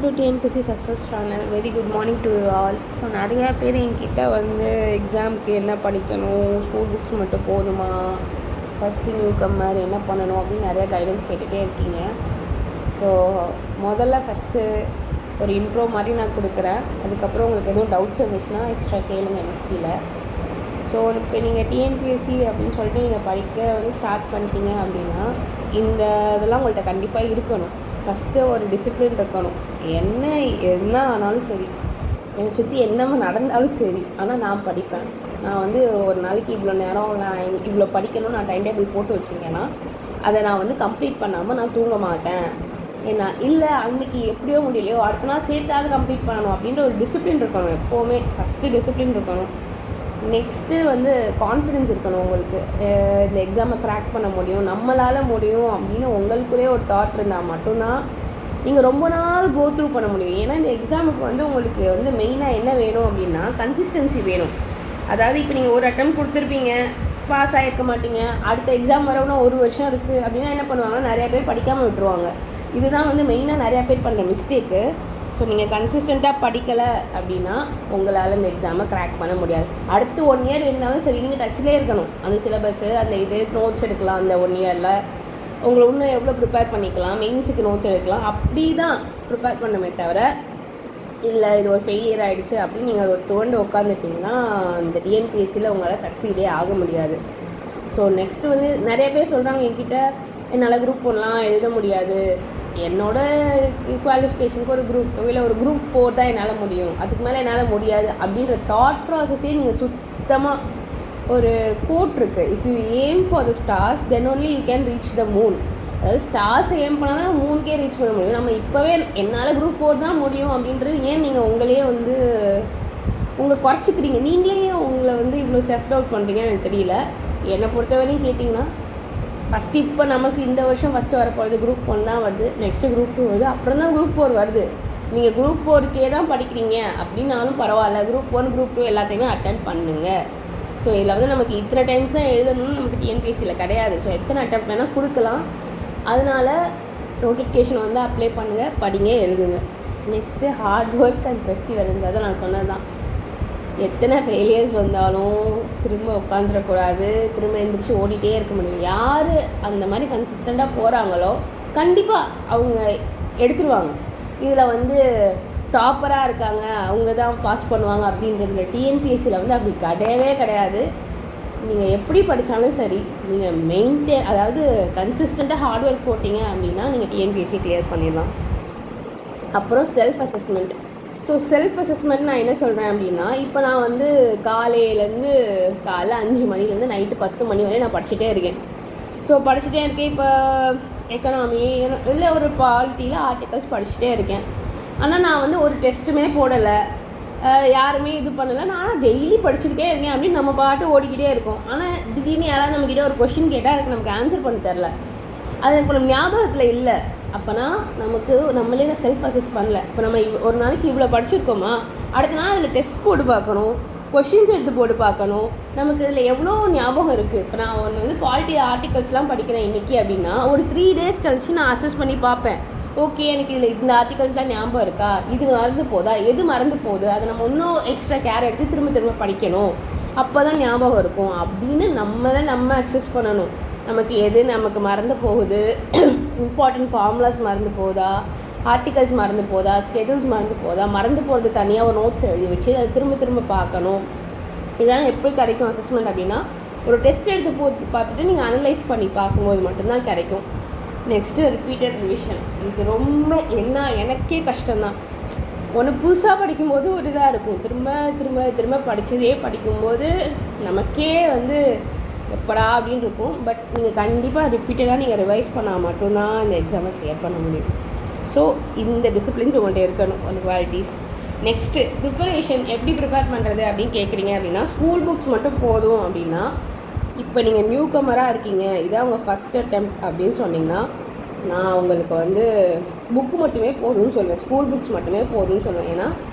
To TNPSC success channel. Very good morning to all. So நிறையா பேர் என்கிட்ட வந்து எக்ஸாமுக்கு என்ன படிக்கணும், ஸ்கூல் புக்ஸ் மட்டும் போதுமா, ஃபஸ்ட்டு நியூ கம்மர் என்ன பண்ணணும் அப்படின்னு நிறையா கைடன்ஸ் கேட்டுகிட்டே இருக்கீங்க. ஸோ ஃபஸ்ட்டு ஒரு இன்ட்ரோ மாதிரி நான் கொடுக்குறேன். அதுக்கப்புறம் உங்களுக்கு எதுவும் டவுட்ஸ் இருந்துச்சுன்னா எக்ஸ்ட்ரா கேளுங்க எனக்கு கீழே. ஸோ இப்போ நீங்கள் டிஎன்பிஎஸ்சி அப்படின்னு சொல்லிட்டு நீங்கள் படிக்க வந்து ஸ்டார்ட் பண்ணிட்டீங்க அப்படின்னா இந்த இதெல்லாம் உங்கள்கிட்ட கண்டிப்பாக இருக்கணும். ஃபஸ்ட்டு ஒரு டிசிப்ளின் இருக்கணும். என்ன ஆனாலும் சரி, என்னை சுற்றி என்னமோ நடந்தாலும் சரி, ஆனால் நான் படிப்பேன். நான் வந்து ஒரு நாளைக்கு இவ்வளோ நேரம் நான் இவ்வளோ படிக்கணும்னு நான் டைம் டேபிள் போட்டு வச்சிங்கன்னா அதை நான் வந்து கம்ப்ளீட் பண்ணாமல் நான் தூங்க மாட்டேன். ஏன்னா இல்லை அன்றைக்கி எப்படியோ முடியலையோ அடுத்த நாள் சேர்த்தாவது கம்ப்ளீட் பண்ணணும் அப்படின்ற ஒரு டிசிப்ளின் இருக்கணும். எப்போவுமே ஃபஸ்ட்டு டிசிப்ளின் இருக்கணும். நெக்ஸ்ட்டு வந்து கான்ஃபிடென்ஸ் இருக்கணும். உங்களுக்கு இந்த எக்ஸாமை க்ராக் பண்ண முடியும், நம்மளால் முடியும் அப்படின்னு உங்களுக்குள்ளே ஒரு தாட் இருந்தால் மட்டும்தான் நீங்கள் ரொம்ப நாள் கோ த்ரூ பண்ண முடியும். ஏன்னா இந்த எக்ஸாமுக்கு வந்து உங்களுக்கு வந்து மெயினாக என்ன வேணும் அப்படின்னா கன்சிஸ்டன்சி வேணும். அதாவது இப்போ நீங்கள் ஒரு அட்டம் கொடுத்துருப்பீங்க, பாஸ் ஆகிருக்க மாட்டீங்க, அடுத்த எக்ஸாம் வரவுன்னா ஒரு வருஷம் இருக்குது அப்படின்னா என்ன பண்ணுவாங்கன்னா நிறையா பேர் படிக்காமல் விட்டுருவாங்க. இதுதான் வந்து மெயினாக நிறையா பேர் பண்ணுற மிஸ்டேக்கு. ஸோ நீங்கள் கன்சிஸ்டண்ட்டாக படிக்கலை அப்படின்னா உங்களால் இந்த எக்ஸாமை க்ராக் பண்ண முடியாது. அடுத்து 1 இயர் இருந்தாலும் சரி, நீங்கள் டச்சிலே இருக்கணும். அந்த சிலபஸ்ஸு அந்த நோட்ஸ் எடுக்கலாம். அந்த 1 இயரில் உங்களை இன்னும் எவ்வளோ ப்ரிப்பேர் பண்ணிக்கலாம், மெயின்ஸுக்கு நோட்ஸ் எடுக்கலாம். அப்படி தான் ப்ரிப்பேர் பண்ணமே தவிர இல்லை இது ஒரு ஃபெயிலியர் ஆகிடுச்சு அப்படின்னு நீங்கள் ஒரு தோண்டு உட்காந்துட்டிங்கன்னா இந்த டிஎன்பிஎஸ்சியில் உங்களால் சக்சீடே ஆக முடியாது. ஸோ நெக்ஸ்ட்டு வந்து நிறைய பேர் சொல்கிறாங்க என்கிட்ட, என்னால் குரூப் 1லாம் எழுத முடியாது, என்னோட குவாலிஃபிகேஷனுக்கு ஒரு குரூப் 4 தான் என்னால் முடியும், அதுக்கு மேலே என்னால் முடியாது அப்படின்ற தாட் ப்ராசஸே நீங்கள் சுத்தமாக ஒரு கோட் இருக்குது. If you aim for the stars then only you can reach the moon. அதாவது ஸ்டார்ஸை எய்ம் பண்ணால் தான் மூணுக்கே ரீச் பண்ண முடியும். நம்ம இப்போவே என்னால் குரூப் 4 தான் முடியும் அப்படின்றது ஏன் நீங்கள் உங்களையே வந்து உங்களை குறைச்சிக்கிறீங்க? நீங்களே உங்களை வந்து இவ்வளோ செல்ஃப் டவுட் பண்ணுறீங்கன்னு எனக்கு தெரியல. என்னை பொறுத்தவரையும் கேட்டிங்கன்னா ஃபஸ்ட்டு இப்போ நமக்கு இந்த வருஷம் ஃபஸ்ட்டு வரப்போகிறது குரூப் 1 தான் வருது, நெக்ஸ்ட்டு குரூப் 2 வருது, அப்புறம் தான் குரூப் 4 வருது. நீங்கள் குரூப் 4க்கே தான் படிக்கிறீங்க அப்படின்னாலும் பரவாயில்ல, குரூப் 1 குரூப் 2 எல்லாத்தையுமே அட்டென்ட் பண்ணுங்கள். ஸோ இதில் வந்து நமக்கு இத்தனை டைம்ஸ் தான் எழுதணும்னு நமக்கு டிஎன்பிஎஸ்சியில் கிடையாது. ஸோ எத்தனை அட்டெம்ப்ட் வேணால் கொடுக்கலாம். அதனால் நோட்டிஃபிகேஷன் வந்து அப்ளை பண்ணுங்கள், படிங்க, எழுதுங்க. Next hard work and perseverance. அதை நான் சொன்னது தான். எத்தனை ஃபெயிலியர்ஸ் வந்தாலும் திரும்ப உட்காந்துடக்கூடாது, திரும்ப எழுந்திரிச்சு ஓடிட்டே இருக்க முடியும். யார் அந்த மாதிரி கன்சிஸ்டண்ட்டாக போகிறாங்களோ கண்டிப்பாக அவங்க எடுத்துருவாங்க. இதில் வந்து டாப்பராக இருக்காங்க அவங்க தான் பாஸ் பண்ணுவாங்க அப்படின்றதுல டிஎன்பிஎஸ்சியில் வந்து அப்படி கிடையவே கிடையாது. நீங்கள் எப்படி படித்தாலும் சரி, நீங்கள் அதாவது கன்சிஸ்டண்ட்டாக ஹார்ட் ஒர்க் போட்டிங்க அப்படின்னா நீங்கள் டிஎன்பிஎஸ்சி கிளியர் பண்ணிடலாம். அப்புறம் self assessment. So self assessment நான் என்ன சொல்கிறேன் அப்படின்னா, இப்போ நான் வந்து காலையில் 5 மணிலேருந்து நைட்டு 10 மணி வரை நான் படிச்சுட்டே இருக்கேன். ஸோ படிச்சுட்டே இருக்கேன். இப்போ எக்கனாமி இல்லை ஒரு பாலிட்டியில் ஆர்டிகல்ஸ் படிச்சுட்டே இருக்கேன். ஆனால் நான் வந்து ஒரு டெஸ்ட்டுமே போடலை, யாருமே இது பண்ணலை, நான் டெய்லி படிச்சுக்கிட்டே இருக்கேன் அப்படின்னு நம்ம பாட்டு ஓடிக்கிட்டே இருக்கோம். ஆனால் திடீர்னு யாராவது நம்மக்கிட்ட ஒரு கொஷின் கேட்டால் அதுக்கு நமக்கு ஆன்சர் பண்ண தெரில, அது இப்போ நம்ம ஞாபகத்தில் இல்லை. அப்போனா நம்மளே செல்ஃப் அசஸ் பண்ணல. இப்போ நம்ம ஒரு நாளைக்கு இவ்வளோ படிச்சிருக்கோமா, அடுத்த நாள் அதில் டெஸ்ட் போட்டு பார்க்கணும், கொஷின்ஸ் எடுத்து போட்டு பார்க்கணும், நமக்கு இதில் எவ்வளோ ஞாபகம் இருக்குது. இப்போ நான் வந்து பாலிட்டி ஆர்டிகல்ஸ்லாம் படிக்கிறேன் இன்றைக்கி அப்படின்னா ஒரு 3 days கழித்து நான் அசஸ் பண்ணி பார்ப்பேன். ஓகே, எனக்கு இதில் இந்த ஆர்டிகல்ஸ்லாம் ஞாபகம் இருக்கா, இது மறந்து போதா, எது மறந்து போகுது, அதை நம்ம இன்னும் எக்ஸ்ட்ரா கேர் எடுத்து திரும்ப படிக்கணும், அப்போ தான் ஞாபகம் இருக்கும் அப்படின்னு நம்ம அசஸ் பண்ணணும். நமக்கு மறந்து போகுது, இம்பார்ட்டன்ட் ஃபார்முலாஸ் மறந்து போகுதா, ஆர்டிகல்ஸ் மறந்து போகுதா, ஸ்கெடியூல்ஸ் மறந்து போகுதா, மறந்து போகிறது தனியாக ஒரு நோட்ஸ் எழுதி வச்சு அதை திரும்ப பார்க்கணும். இதெல்லாம் எப்படி கிடைக்கும் அசஸ்மெண்ட் அப்படின்னா, ஒரு டெஸ்ட் எடுத்து பார்த்துட்டு நீங்கள் அனலைஸ் பண்ணி பார்க்கும்போது மட்டும்தான் கிடைக்கும். Next repeated revision. இது ரொம்ப எனக்கே கஷ்டம்தான். ஒன்று புதுசாக படிக்கும்போது ஒரு இதாக இருக்கும், திரும்ப படித்ததே படிக்கும்போது நமக்கே வந்து எப்படா அப்படின்னு இருக்கும். பட் நீங்கள் கண்டிப்பாக ரிப்பீட்டடாக நீங்கள் ரிவைஸ் பண்ணால் மட்டும்தான் இந்த எக்ஸாமை கிளியர் பண்ண முடியும். ஸோ இந்த டிசிப்ளின்ஸ் உங்கள்கிட்ட இருக்கணும், அந்த குவாலிட்டிஸ். Next preparation. எப்படி ப்ரிப்பேர் பண்ணுறது அப்படின்னு கேட்குறீங்க அப்படின்னா, ஸ்கூல் புக்ஸ் மட்டும் போதும் அப்படின்னா, இப்போ நீங்கள் நியூ கமராக இருக்கீங்க, இதான் உங்கள் ஃபஸ்ட் அட்டெம்ப்ட் அப்படின்னு சொன்னிங்கன்னா நான் உங்களுக்கு வந்து புக்கு மட்டுமே போதும்னு சொல்லுவேன், ஸ்கூல் புக்ஸ் மட்டுமே போதும்னு சொல்லுவேன். ஏன்னா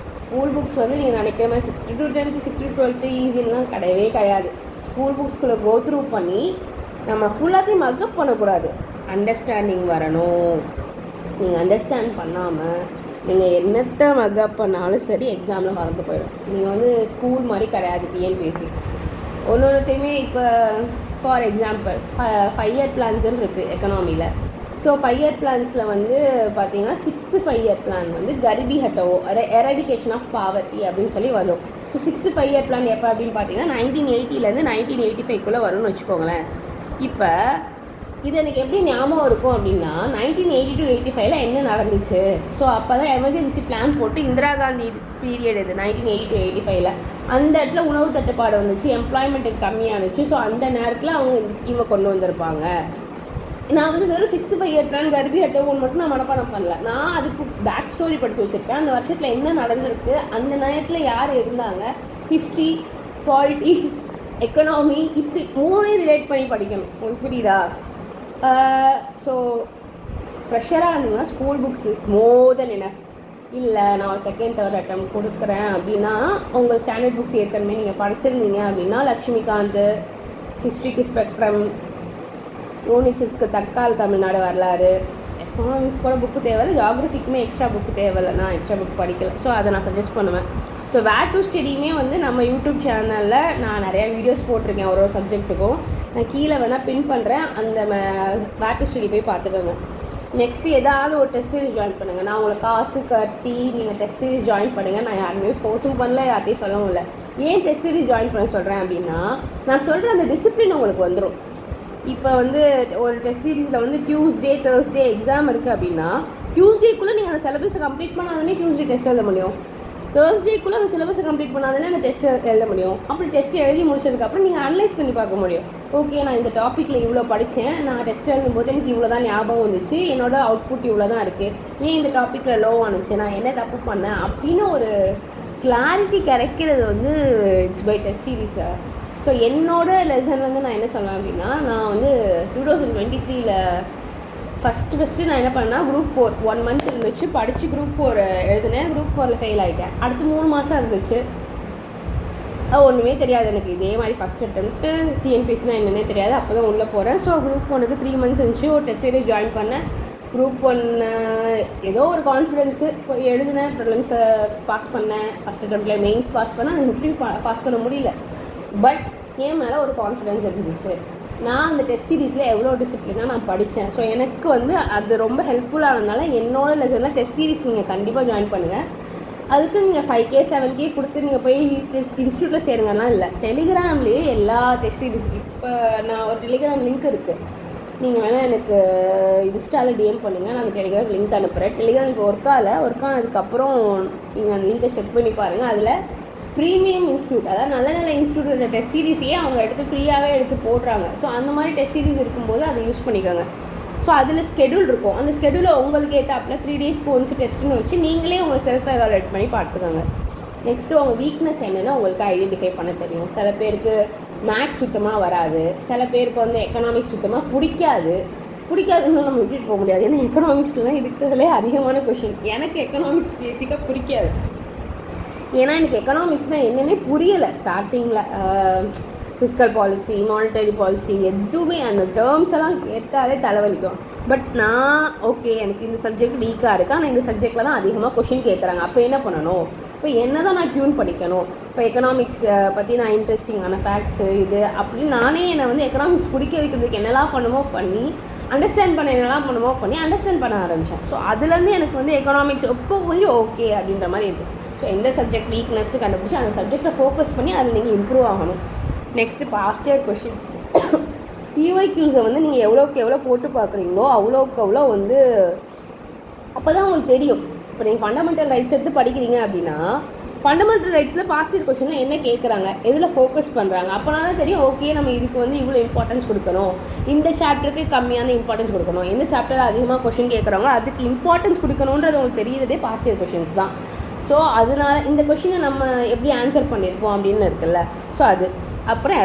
ஸ்கூல் புக்ஸ் வந்து நீங்கள் நினைக்கிற மாதிரி 6th to 10th 6th to 12th ஈஸிலாம் கிடையவே கிடையாது. ஸ்கூல் புக்ஸ்குள்ளே கோ த்ரூ பண்ணி நம்ம ஃபுல்லாத்தையும் மக்கப் பண்ணக்கூடாது, அண்டர்ஸ்டாண்டிங் வரணும். நீங்கள் அண்டர்ஸ்டாண்ட் பண்ணாமல் நீங்கள் என்னத்தை மகப் பண்ணாலும் சரி எக்ஸாமில் மறந்து போயிடும். நீங்கள் வந்து ஸ்கூல் மாதிரி கிடையாது டிஎன்பிஎஸ்சி. ஒன்றுத்தையுமே இப்போ ஃபார் எக்ஸாம்பிள் 5 இயர் பிளான்ஸ்ன்னு இருக்குது எக்கனாமியில். ஸோ 5 இயர் பிளான்ஸில் வந்து பார்த்தீங்கன்னா 6th 5 இயர் பிளான் வந்து கரிபி ஹட்டவோ எரடிகேஷன் ஆஃப் பாவர்ட்டி அப்படின்னு சொல்லி வரும். ஸோ 6th 5 இயர் பிளான் எப்போ அப்படின்னு பார்த்தீங்கன்னா 1980 1985 வரும்னு வச்சுக்கோங்களேன். இப்போ இது எனக்கு எப்படி ஞாபகம் இருக்கும் அப்படின்னா 1980 to 85 என்ன நடந்துச்சு. ஸோ அப்போ தான் எமர்ஜென்சி பிளான் போட்டு இந்திரா காந்தி பீரியட் இது 1980 to 85 அந்த இடத்துல உணவு தட்டுப்பாடு வந்துச்சு, எம்ப்ளாய்மெண்ட்டுக்கு கம்மியானுச்சு. ஸோ அந்த நேரத்தில் அவங்க இந்த ஸ்கீமை கொண்டு வந்திருப்பாங்க. நான் வந்து வெறும் 6th 5 இயர் பிளான் கர்பி ஹட்டோன்னு மட்டும் நான் மனப்பாடம் பண்ணல. நான் அதுக்கு பேக் ஸ்டோரி படித்து வச்சுருப்பேன். அந்த வருஷத்தில் என்ன நடந்திருக்கு, அந்த நேரத்தில் யார் இருந்தாங்க, ஹிஸ்ட்ரி, பாலிட்டி, எக்கனாமி, இப்படி 3 ரிலேட் பண்ணி படிக்கணும். உங்களுக்கு புரியுதா? ஸோ ஃப்ரெஷராக இருந்தீங்கன்னா school books is more then enough. இல்லை நான் ஒரு 2nd 3rd அட்டம் கொடுக்குறேன் அப்படின்னா உங்கள் ஸ்டாண்டர்ட் புக்ஸ் ஏற்கனவே நீங்கள் படிச்சிருந்தீங்க அப்படின்னா லக்ஷ்மிகாந்த், ஹிஸ்ட்ரிக்கு ஸ்பெக்ட்ரம், யூனிட்ஸுக்கு தக்கால் தமிழ்நாடு வரலாறு, எக்கனாமிக்ஸ் கூட புக்கு தேவையில்லை, ஜியாகிரஃபிக்குமே எக்ஸ்ட்ரா புக்கு தேவையில்லை. நான் எக்ஸ்ட்ரா புக் படிக்கல. ஸோ அதை நான் சஜஸ்ட் பண்ணுவேன். ஸோ வேர் டு ஸ்டடியுமே வந்து நம்ம யூடியூப் சேனலில் நான் நிறையா வீடியோஸ் போட்டிருக்கேன் ஒரு சப்ஜெக்ட்டுக்கும். நான் கீழே வேணால் பின் பண்ணுறேன், அந்த வேர் டு ஸ்டடி போய் பார்த்துக்கோங்க. நெக்ஸ்ட்டு ஏதாவது ஒரு டெஸ்ட் சீரிஸ் ஜாயின் பண்ணுங்கள். நான் உங்களை காசு கட்டி நீங்கள் டெஸ்ட் சீரிஸ் ஜாயின் பண்ணுங்கள். நான் யாருமே ஃபோர்ஸும் பண்ணல, யார்ட்டையும் சொல்லவும் இல்லை. ஏன் டெஸ்ட் சீரிஸ் ஜாயின் பண்ண சொல்கிறேன் அப்படின்னா நான் சொல்கிற அந்த டிசிப்ளின் உங்களுக்கு வந்துடும். இப்போ வந்து ஒரு டெஸ்ட் சீரீஸில் வந்து டியூஸ்டே தேர்ஸ்டே எக்ஸாம் இருக்குது அப்படின்னா டியூஸ்டேக்குள்ளே நீங்கள் அந்த சிலபஸை கம்ப்ளீட் பண்ணாதானே டியூஸ்டே டெஸ்ட் எழுத முடியும். தேர்ஸ்டேக்குள்ளே அந்த சிலபஸை கம்ப்ளீட் பண்ணாதானே அந்த டெஸ்ட் எழுத முடியும். அப்படி டெஸ்ட் எழுதி முடிச்சதுக்கப்புறம் நீங்கள் அனலைஸ் பண்ணி பார்க்க முடியும். ஓகே, நான் இந்த டாப்பிக்கில் இவ்வளோ படித்தேன், நான் டெஸ்ட் எழுதும்போது எனக்கு இவ்வளோ தான் ஞாபகம் வந்துச்சு, என்னோட அவுட்புட் இவ்வளோ தான் இருக்குது, ஏன் இந்த டாப்பிக்கில் லோ ஆனிச்சு, நான் என்ன தப்பு பண்ணேன் அப்படின்னு ஒரு கிளாரிட்டி கிடைக்கிறது வந்து இட்ஸ் பை டெஸ்ட் சீரீஸை. ஸோ என்னோடய லெசன் வந்து நான் என்ன சொல்லுவேன் அப்படின்னா நான் வந்து 2023 ஃபஸ்ட்டு நான் என்ன பண்ணேன்னா Group 4 1 month இருந்துச்சு, படித்து Group 4 எழுதினேன். Group 4 ஃபெயில் ஆகிட்டேன். அடுத்து 3 மாதம் இருந்துச்சு, ஒன்றுமே தெரியாது எனக்கு. இதே மாதிரி ஃபஸ்ட் அட்டெம்ப்ட்டு டிஎன்பிஎஸ்சினா என்னன்னே தெரியாது. அப்போ தான் உள்ளே போகிறேன். ஸோ Group 1க்கு 3 months இருந்துச்சு. ஒரு டெஸ்ட் சீரிஸ் ஜாயின் பண்ணேன். Group 1 ஏதோ ஒரு கான்ஃபிடென்ஸு போய் எழுதினேன். ப்ரிலிம்ஸை பாஸ் பண்ணேன், ஃபஸ்ட் அட்டெம்ப்டில் மெயின்ஸ் பாஸ் பண்ணேன். இன்டர்வியூ பாஸ் பண்ண முடியல. பட் என் மேலே ஒரு கான்ஃபிடென்ஸ் இருந்துச்சு. நான் அந்த டெஸ்ட் சீரீஸில் எவ்வளோ டிசிப்ளினாக நான் படித்தேன். ஸோ எனக்கு வந்து அது ரொம்ப ஹெல்ப்ஃபுல்லாக இருந்தனால என்னோடய லெசனில் டெஸ்ட் சீரீஸ் நீங்கள் கண்டிப்பாக ஜாயின் பண்ணுங்கள். அதுக்கு நீங்கள் 5K 7K கொடுத்து நீங்கள் போய் இன்ஸ்டியூட்டில் சேருங்கலாம் இல்லை. டெலிகிராம்லேயே எல்லா டெஸ்ட் சீரீஸ் இப்போ நான் ஒரு டெலிகிராம் லிங்க் இருக்குது, நீங்கள் வேணால் எனக்கு இன்ஸ்டாவில் டிஎம் பண்ணுங்கள், நான் அந்த டெலிகிராம் லிங்க் அனுப்புகிறேன். டெலிகிராம் இப்போ ஒர்க் ஆனதுக்கப்புறம் நீங்கள் அந்த லிங்கை செக் பண்ணி பாருங்கள். அதில் ப்ரீமியம் இன்ஸ்டியூட், அதாவது நல்ல நல்ல இன்ஸ்டியூட்டோட டெஸ்ட் சீரீஸையே அவங்க எடுத்து ஃப்ரீயாகவே எடுத்து போடுறாங்க. ஸோ அந்த மாதிரி டெஸ்ட் சீரீஸ் இருக்கும்போது அதை யூஸ் பண்ணிக்கோங்க. ஸோ அதில் ஸ்கெடியூல் இருக்கும். அந்த ஸ்கெடியூலில் உங்களுக்கு ஏற்றாப்புல 3 days ஒன்ஸ் டெஸ்ட்டுன்னு வச்சு நீங்களே உங்களை செல்ஃப் எவாலுவேட் பண்ணி பார்த்துக்கோங்க. நெக்ஸ்ட்டு உங்கள் வீக்னஸ் என்னென்னா உங்களுக்கு ஐடென்டிஃபை பண்ண தெரியும். சில பேருக்கு மேக்ஸ் சுத்தமாக வராது, சில பேருக்கு வந்து எக்கனாமிக்ஸ் சுத்தமாக பிடிக்காதுன்னு நம்ம விட்டுட்டு போக முடியாது. ஏன்னா எக்கனாமிக்ஸில் தான் இருக்கிறதுலே அதிகமான கொஷின். எனக்கு எக்கனாமிக்ஸ் பேசிக்காக பிடிக்காது. ஏன்னா எனக்கு எக்கனாமிக்ஸ்னால் என்னென்னே புரியலை ஸ்டார்டிங்கில். ஃபிஸ்கல் பாலிசி, மானிட்டரி பாலிசி எதுவுமே அந்த டேர்ம்ஸ் எல்லாம் கேட்டாலே தலைவலிக்கும். பட் நான் ஓகே எனக்கு இந்த சப்ஜெக்ட் வீக்காக இருக்குது, ஆனால் இந்த சப்ஜெக்டில் தான் அதிகமாக கொஷின் கேட்குறாங்க. அப்போ என்ன பண்ணணும், இப்போ என்ன தான் நான் டியூன் படிக்கணும். இப்போ எக்கனாமிக்ஸ் பற்றி நான் இன்ட்ரெஸ்டிங்கான ஃபேக்ட்ஸு இது அப்படின்னு நானே என்னை வந்து எக்கனாமிக்ஸ் பிடிக்க வைக்கிறதுக்கு என்னெல்லாம் பண்ணுமோ பண்ணி அண்டர்ஸ்டாண்ட் பண்ண என்னெல்லாம் பண்ணுமோ பண்ணி அண்டர்ஸ்டாண்ட் பண்ண ஆரம்பித்தேன். ஸோ அதுலேருந்து எனக்கு வந்து எக்கனாமிக்ஸ் இப்போ கொஞ்சம் ஓகே அப்படின்ற மாதிரி இருக்குது. ஸோ எந்த சப்ஜெக்ட் வீக்னஸ்ட்டு கண்டுபிடிச்சி அந்த சப்ஜெக்டை ஃபோக்கஸ் பண்ணி அதில் நீங்கள் இம்ப்ரூவ் ஆகணும். நெக்ஸ்ட்டு பாஸ்ட் இயர் கொஷின் பிஒய்க்யூஸை வந்து நீங்கள் எவ்வளோக்கு எவ்வளோ போட்டு பார்க்குறீங்களோ அவ்வளோக்கு அவ்வளோ வந்து அப்போ தான் உங்களுக்கு தெரியும். இப்போ நீங்கள் ஃபண்டமெண்டல் ரைட்ஸ் எடுத்து படிக்கிறீங்க அப்படின்னா ஃபண்டமெண்டல் ரைட்ஸில் பாஸ்ட் இயர் கொஷினில் என்ன கேட்குறாங்க, எதில் ஃபோக்கஸ் பண்ணுறாங்க, அப்போனா தான் தெரியும் ஓகே நம்ம இதுக்கு வந்து இவ்வளோ இம்பார்ட்டன்ஸ் கொடுக்கணும், இந்த சாப்டருக்கு கம்மியான இம்பார்ட்டன்ஸ் கொடுக்கணும், எந்த சாப்டரில் அதிகமாக கொஷின் கேட்குறாங்களோ அதுக்கு இம்பார்ட்டன்ஸ் கொடுக்கணுன்றது உங்களுக்கு தெரியுறதே பாஸ்ட் இயர் கொஷின்ஸ் தான். ஸோ அதனால் இந்த கொஷினை நம்ம எப்படி ஆன்சர் பண்ணியிருப்போம் அப்படின்னு இருக்குல்ல. ஸோ அது அப்புறம்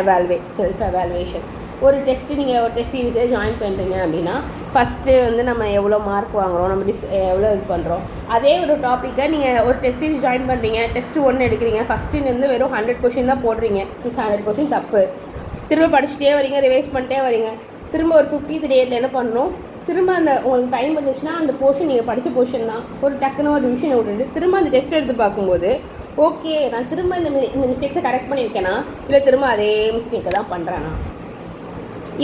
செல்ஃப் எவாலுவேஷன். ஒரு டெஸ்ட்டு நீங்கள் ஒரு டெஸ்ட் சீரீஸே ஜாயின் பண்ணுறீங்க அப்படின்னா ஃபஸ்ட்டு வந்து நம்ம எவ்வளோ மார்க் வாங்குகிறோம், நம்ம எவ்வளோ இது பண்ணுறோம். அதே ஒரு டாப்பிக்கை நீங்கள் ஒரு டெஸ்ட் சீரீஸ் ஜாயின் பண்ணுறீங்க, டெஸ்ட்டு 1 எடுக்கிறீங்க, ஃபஸ்ட்டுலேருந்து வெறும் 100 கொஷின் தான் போடுறீங்க. 100 கொஷின் தப்பு. திரும்ப படிச்சுட்டே வரீங்க, ரிவைஸ் பண்ணிட்டே வரீங்க. திரும்ப ஒரு 50th டேயில் என்ன பண்ணுறோம், திரும்ப அந்த உங்களுக்கு டைம் வந்துச்சுன்னா அந்த போர்ஷன் நீங்கள் படித்த போர்ஷன் தான் ஒரு டக்குன்னு ஒரு ரிவிஷனை விட்டுட்டு திரும்ப அந்த டெஸ்ட் எடுத்து பார்க்கும்போது ஓகே நான் திரும்ப இந்த மிஸ்டேக்ஸை கரெக்ட் பண்ணியிருக்கேனா இல்லை திரும்ப அதே மிஸ்டேக்கை தான் பண்ணுறேன்னா,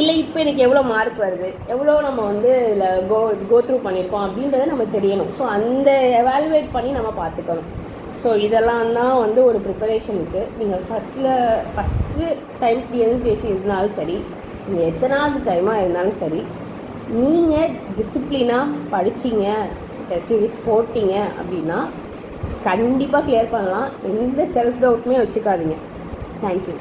இல்லை இப்போ எனக்கு எவ்வளோ மார்க் வருது, எவ்வளோ நம்ம வந்து இதில் கோ த்ரூ பண்ணியிருக்கோம் அப்படின்றத நம்ம தெரியணும். ஸோ அந்த எவாலுவேட் பண்ணி நம்ம பார்த்துக்கணும். ஸோ இதெல்லாம் தான் வந்து ஒரு ப்ரிப்பரேஷனுக்கு. நீங்கள் ஃபஸ்ட்டு டைம் எதுவும் பேசி இருந்தாலும் சரி, நீங்கள் எத்தனாவது டைமாக இருந்தாலும் சரி, நீங்கள் டிசிப்ளினாக படிச்சிங்க, டெஸ்ட் சீரிஸ் போட்டிங்க அப்படின்னா கண்டிப்பாக கிளியர் பண்ணலாம். எந்த செல்ஃப் டவுட்டுமே வச்சுக்காதீங்க. தேங்க்யூ.